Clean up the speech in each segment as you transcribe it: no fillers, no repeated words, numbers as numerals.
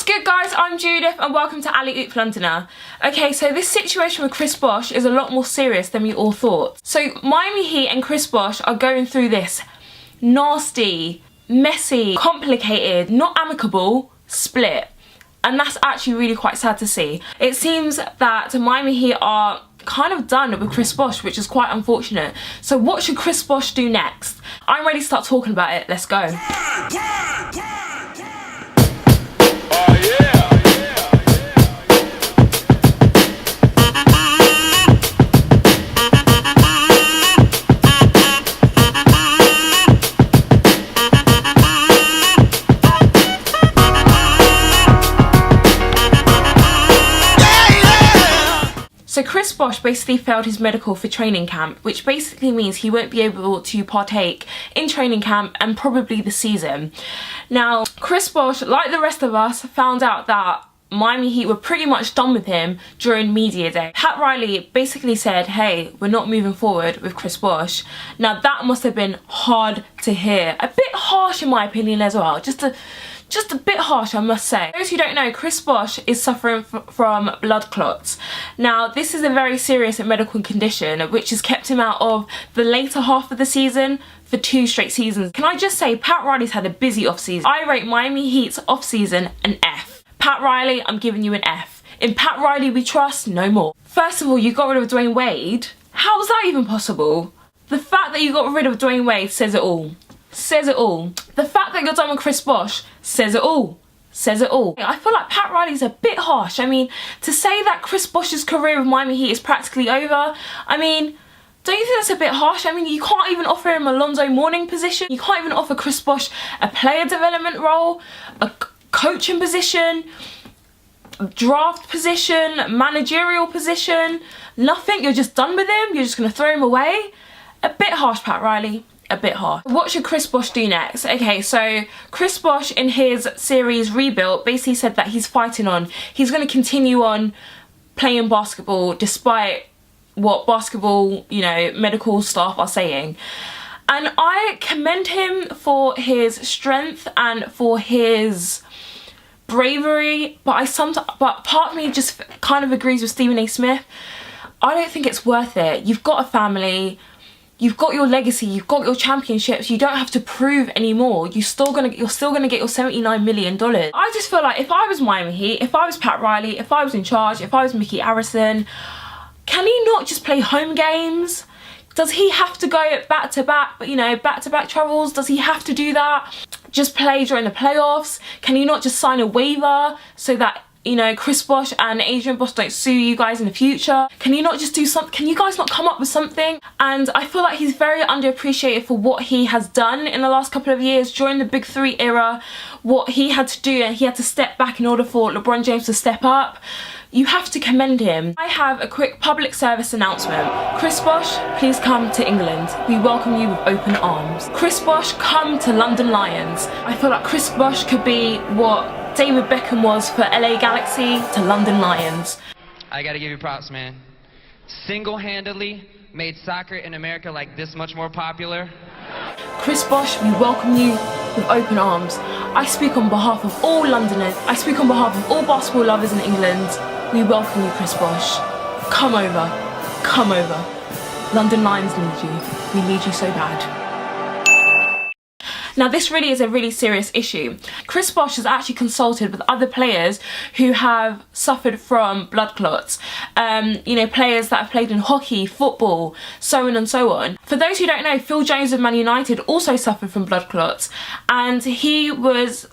Good guys, I'm Judith and welcome to Alley Oop Londoner. Okay, so this situation with Chris Bosh is a lot more serious than we all thought. So Miami Heat and Chris Bosh are going through this nasty, messy, complicated, not amicable split. And that's actually really quite sad to see. It seems that Miami Heat are kind of done with Chris Bosh, which is quite unfortunate. So what should Chris Bosh do next? I'm ready to start talking about it. Let's go. So Chris Bosh basically failed his medical for training camp, which basically means he won't be able to partake in training camp and probably the season. Now, Chris Bosh, like the rest of us, found out that Miami Heat were pretty much done with him during media day. Pat Riley basically said, hey, we're not moving forward with Chris Bosh. Now that must have been hard to hear. A bit harsh in my opinion as well. Just a bit harsh, I must say. For those who don't know, Chris Bosh is suffering from blood clots. Now, this is a very serious medical condition which has kept him out of the later half of the season for 2 straight seasons. Can I just say, Pat Riley's had a busy off-season. I rate Miami Heat's off-season an F. Pat Riley, I'm giving you an F. In Pat Riley we trust no more. First of all, you got rid of Dwayne Wade. How was that even possible? The fact that you got rid of Dwayne Wade says it all. Says it all. The fact that you're done with Chris Bosh says it all. Says it all. I feel like Pat Riley's a bit harsh. I mean, to say that Chris Bosh's career with Miami Heat is practically over, I mean, don't you think that's a bit harsh? I mean, you can't even offer him a Alonzo Mourning position. You can't even offer Chris Bosh a player development role, a coaching position, draft position, managerial position. Nothing. You're just done with him. You're just going to throw him away. A bit harsh, Pat Riley. A bit hard. What should Chris Bosh do next? Okay, so Chris Bosh in his series Rebuilt basically said that he's fighting on. He's going to continue on playing basketball despite what basketball, you know, medical staff are saying. And I commend him for his strength and for his bravery, but part of me just kind of agrees with Stephen A. Smith. I don't think it's worth it. You've got a family. You've got your legacy, you've got your championships, you don't have to prove anymore. You're still gonna get your $79 million. I just feel like if I was Miami Heat, if I was Pat Riley, if I was in charge, if I was Mickey Arison, can he not just play home games? Does he have to go back-to-back, you know, back-to-back travels? Does he have to do that? Just play during the playoffs? Can you not just sign a waiver so that, you know, Chris Bosh and Adrian Bosh don't sue you guys in the future? Can you not just do something? Can you guys not come up with something? And I feel like he's very underappreciated for what he has done in the last couple of years during the Big Three era, what he had to do, and he had to step back in order for LeBron James to step up. You have to commend him. I have a quick public service announcement. Chris Bosh, please come to England. We welcome you with open arms. Chris Bosh, come to London Lions. I feel like Chris Bosh could be what David Beckham was for LA Galaxy to London Lions. I gotta give you props, man. Single-handedly made soccer in America like this much more popular. Chris Bosh, we welcome you with open arms. I speak on behalf of all Londoners. I speak on behalf of all basketball lovers in England. We welcome you, Chris Bosh. Come over. Come over. London Lions need you. We need you so bad. Now, this really is a really serious issue. Chris Bosh has actually consulted with other players who have suffered from blood clots. You know, players that have played in hockey, football, so on and so on. For those who don't know, Phil Jones of Man United also suffered from blood clots, and he was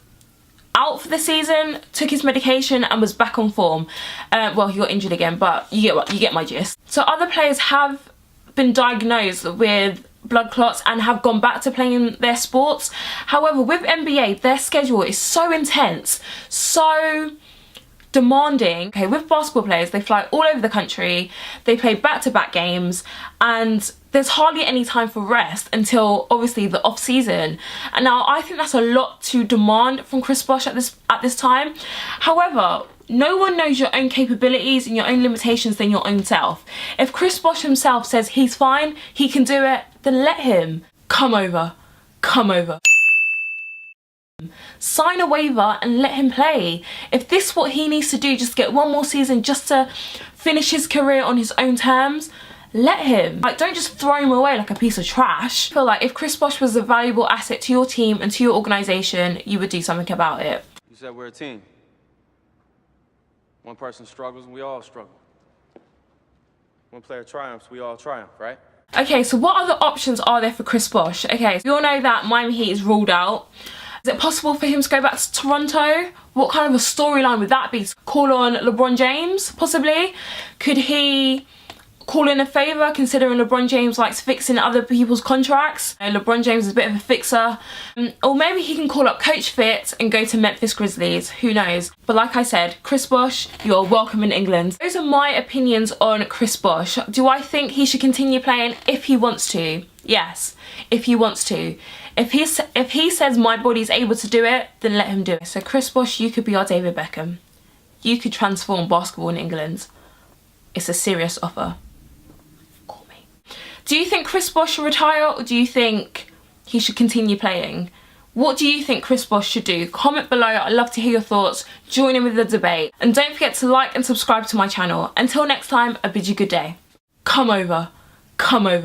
out for the season, took his medication and was back on form. Well, he got injured again, but you get my gist. So other players have been diagnosed with blood clots and have gone back to playing their sports. However, with NBA, their schedule is so intense, so demanding. Okay, with basketball players, they fly all over the country, they play back-to-back games, and there's hardly any time for rest until obviously the off season. And now I think that's a lot to demand from Chris Bosh at this time. However, no one knows your own capabilities and your own limitations than your own self. If Chris Bosh himself says he's fine, he can do it, then let him. Come over. Come over. Sign a waiver and let him play. If this is what he needs to do, just get one more season just to finish his career on his own terms, let him. Like, don't just throw him away like a piece of trash. I feel like if Chris Bosh was a valuable asset to your team and to your organisation, you would do something about it. You said we're a team. One person struggles and we all struggle. One player triumphs, we all triumph, right? Okay, so what other options are there for Chris Bosh? Okay, so we all know that Miami Heat is ruled out. Is it possible for him to go back to Toronto? What kind of a storyline would that be? Call on LeBron James, possibly? Could he call in a favour, considering LeBron James likes fixing other people's contracts? LeBron James is a bit of a fixer. Or maybe he can call up Coach Fitz and go to Memphis Grizzlies, who knows? But like I said, Chris Bosh, you're welcome in England. Those are my opinions on Chris Bosh. Do I think he should continue playing if he wants to? Yes, if he wants to. If he says my body's able to do it, then let him do it. So Chris Bosh, you could be our David Beckham. You could transform basketball in England. It's a serious offer. Call me. Do you think Chris Bosh should retire, or do you think he should continue playing? What do you think Chris Bosh should do? Comment below, I'd love to hear your thoughts. Join in with the debate. And don't forget to like and subscribe to my channel. Until next time, I bid you good day. Come over. Come over.